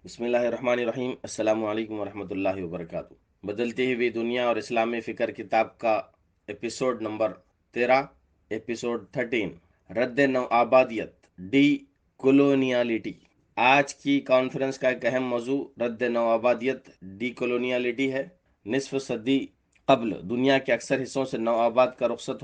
بسم اللہ الرحمن الرحیم۔ السلام علیکم ورحمۃ اللہ وبرکاتہ۔ بدلتی ہوئی دنیا اور اسلامی فکر کتاب کا ایپیسوڈ نمبر 13، ایپیسوڈ 13، رد نو آبادیت، ڈی کولونیالٹی۔ آج کی کانفرنس کا ایک اہم موضوع رد نو آبادیت، ڈی کولونیالٹی ہے۔ نصف صدی قبل دنیا کے اکثر حصوں سے نو آباد کا رخصت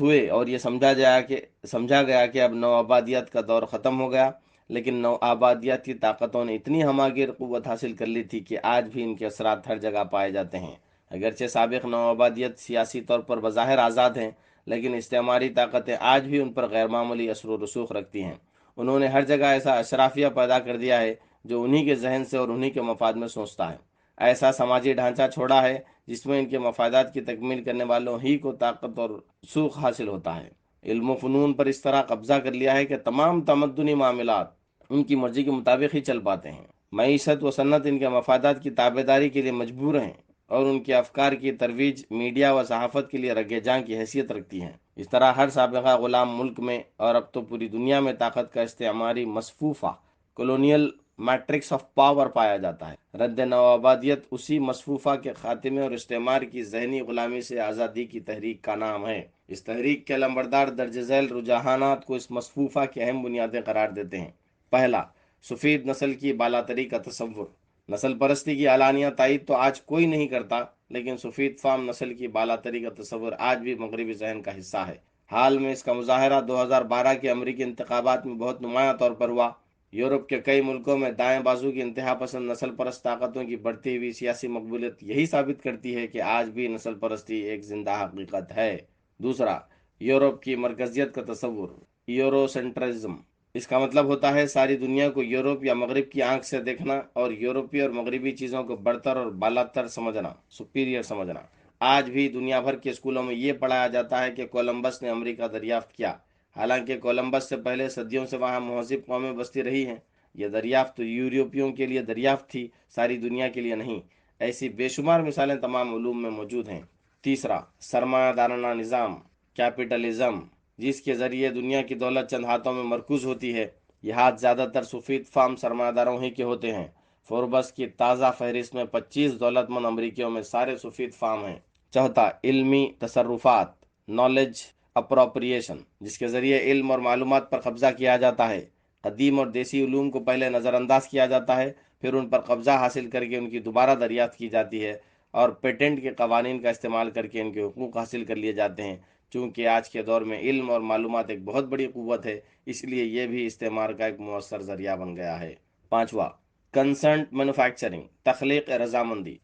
ہوئے اور یہ سمجھا گیا کہ اب نو آبادیت کا دور ختم ہو گیا، لیکن نو آبادیات کی طاقتوں نے اتنی ہماگیر قوت حاصل کر لی تھی کہ آج بھی ان کے اثرات ہر جگہ پائے جاتے ہیں۔ اگرچہ سابق نو آبادیت سیاسی طور پر بظاہر آزاد ہیں، لیکن استعماری طاقتیں آج بھی ان پر غیر معمولی اثر و رسوخ رکھتی ہیں۔ انہوں نے ہر جگہ ایسا اشرافیہ پیدا کر دیا ہے جو انہی کے ذہن سے اور انہی کے مفاد میں سوچتا ہے، ایسا سماجی ڈھانچہ چھوڑا ہے جس میں ان کے مفادات کی تکمیل کرنے والوں ہی کو طاقت اور سوخ حاصل ہوتا ہے۔ علم و فنون پر اس طرح قبضہ کر لیا ہے کہ تمام تمدنی معاملات ان کی مرضی کے مطابق ہی چل پاتے ہیں۔ معیشت و صنعت ان کے مفادات کی تابعداری کے لیے مجبور ہیں اور ان کے افکار کی ترویج میڈیا و صحافت کے لیے رگِ جاں کی حیثیت رکھتی ہیں۔ اس طرح ہر سابقہ غلام ملک میں اور اب تو پوری دنیا میں طاقت کا استعماری مصفوفہ، کولونیل میٹرکس آف پاور پایا جاتا ہے۔ رد نو آبادیت اسی مصفوفہ کے خاتمے اور استعمار کی ذہنی غلامی سے آزادی کی تحریک کا نام ہے۔ اس تحریک کے علمبردار درج ذیل رجحانات کو اس مصفوفہ کی اہم بنیادیں قرار دیتے ہیں۔ پہلا، سفید نسل کی بالاتری کا تصور۔ نسل پرستی کی اعلانیہ تائید تو آج کوئی نہیں کرتا، لیکن سفید فام نسل کی بالاتری کا تصور آج بھی مغربی ذہن کا حصہ ہے۔ حال میں اس کا مظاہرہ 2012 کے امریکی انتخابات میں بہت نمایاں طور پر ہوا۔ یورپ کے کئی ملکوں میں دائیں بازو کی انتہا پسند نسل پرست طاقتوں کی بڑھتی ہوئی سیاسی مقبولیت یہی ثابت کرتی ہے کہ آج بھی نسل پرستی ایک زندہ حقیقت ہے۔ دوسرا، یورپ کی مرکزیت کا تصور، یورو سینٹرزم۔ اس کا مطلب ہوتا ہے ساری دنیا کو یورپ یا مغرب کی آنکھ سے دیکھنا اور یورپی اور مغربی چیزوں کو برتر اور بالاتر سمجھنا، سپیریئر سمجھنا۔ آج بھی دنیا بھر کے اسکولوں میں یہ پڑھایا جاتا ہے کہ کولمبس نے امریکہ دریافت کیا، حالانکہ کولمبس سے پہلے صدیوں سے وہاں مہذب قومیں بستی رہی ہیں۔ یہ دریافت تو یورپیوں کے لیے دریافت تھی، ساری دنیا کے لیے نہیں۔ ایسی بے شمار مثالیں تمام علوم میں موجود ہیں۔ تیسرا، سرمایہ دارانہ نظام، کیپٹلزم، جس کے ذریعے دنیا کی دولت چند ہاتھوں میں مرکوز ہوتی ہے۔ یہ ہاتھ زیادہ تر سفید فام سرمایہ داروں ہی کے ہوتے ہیں۔ فوربس کی تازہ فہرست میں 25 دولت مند امریکیوں میں سارے سفید فام ہیں۔ چوتھا، علمی تصرفات، نالج اپروپریشن، جس کے ذریعے علم اور معلومات پر قبضہ کیا جاتا ہے۔ قدیم اور دیسی علوم کو پہلے نظر انداز کیا جاتا ہے، پھر ان پر قبضہ حاصل کر کے ان کی دوبارہ دریافت کی جاتی ہے اور پیٹنٹ کے قوانین کا استعمال کر کے ان کے حقوق حاصل کر لیے جاتے ہیں۔ چونکہ آج کے دور میں علم اور معلومات ایک بہت بڑی قوت ہے، اس لیے یہ بھی استعمار کا ایک مؤثر ذریعہ بن گیا ہے۔ پانچواں، کنسرنٹ مینوفیکچرنگ، تخلیق رضامندی،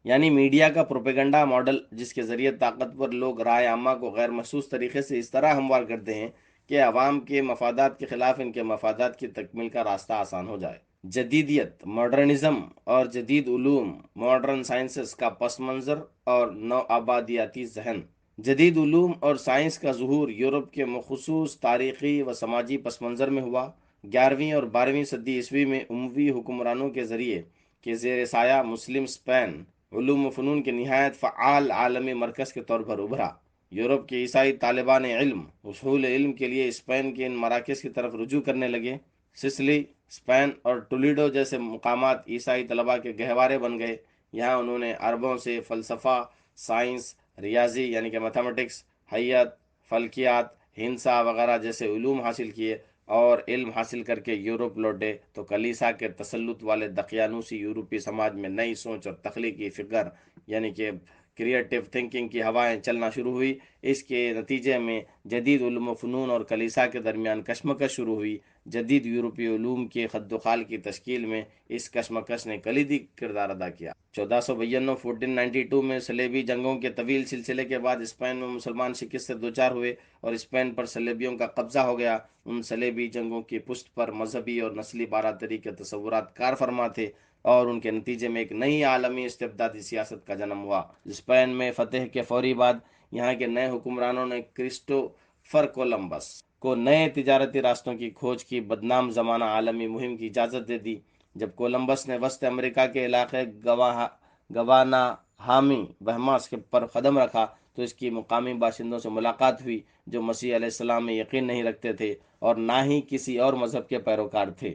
یعنی میڈیا کا پروپیگنڈا ماڈل، جس کے ذریعے طاقتور لوگ رائے عامہ کو غیر محسوس طریقے سے اس طرح ہموار کرتے ہیں کہ عوام کے مفادات کے خلاف ان کے مفادات کی تکمیل کا راستہ آسان ہو جائے۔ جدیدیت، ماڈرنزم اور جدید علوم، ماڈرن سائنسز کا پس منظر اور نو آبادیاتی ذہن۔ جدید علوم اور سائنس کا ظہور یورپ کے مخصوص تاریخی و سماجی پس منظر میں ہوا۔ 11ویں اور 12ویں صدی عیسوی میں اموی حکمرانوں کے ذریعے کے زیر سایہ مسلم اسپین علوم و فنون کے نہایت فعال عالمی مرکز کے طور پر ابھرا۔ یورپ کے عیسائی طالبان علم حصول علم کے لیے اسپین کے ان مراکز کی طرف رجوع کرنے لگے۔ سسلی، اسپین اور ٹولیڈو جیسے مقامات عیسائی طلباء کے گہوارے بن گئے۔ یہاں انہوں نے عربوں سے فلسفہ، سائنس، ریاضی یعنی کہ میتھمیٹکس، حیات، فلکیات، ہندسہ وغیرہ جیسے علوم حاصل کیے اور علم حاصل کر کے یورپ لوٹے تو کلیسا کے تسلط والے دقیانوسی یورپی سماج میں نئی سوچ اور تخلیقی فکر یعنی کہ کریٹو تھنکنگ کی ہوائیں چلنا شروع ہوئی۔ اس کے نتیجے میں جدید علوم و فنون اور کلیسا کے درمیان کشمکش شروع ہوئی۔ جدید یورپی علوم کے خد و خال کی تشکیل میں اس کشمکش نے کلیدی کردار ادا کیا۔ 1492 میں صلیبی جنگوں کے طویل سلسلے کے بعد اسپین میں مسلمان شکست سے دوچار ہوئے اور اسپین پر صلیبیوں کا قبضہ ہو گیا۔ ان صلیبی جنگوں کی پشت پر مذہبی اور نسلی بالاتری کے تصورات کار فرما تھے اور ان کے نتیجے میں ایک نئی عالمی استبدادی سیاست کا جنم ہوا۔ اسپین میں فتح کے فوری بعد یہاں کے نئے حکمرانوں نے کرسٹوفر کولمبس کو نئے تجارتی راستوں کی کھوج کی بدنام زمانہ عالمی مہم کی اجازت دے دی۔ جب کولمبس نے وسط امریکہ کے علاقے گواناہامی بہماس پر قدم رکھا تو اس کی مقامی باشندوں سے ملاقات ہوئی جو مسیح علیہ السلام میں یقین نہیں رکھتے تھے اور نہ ہی کسی اور مذہب کے پیروکار تھے۔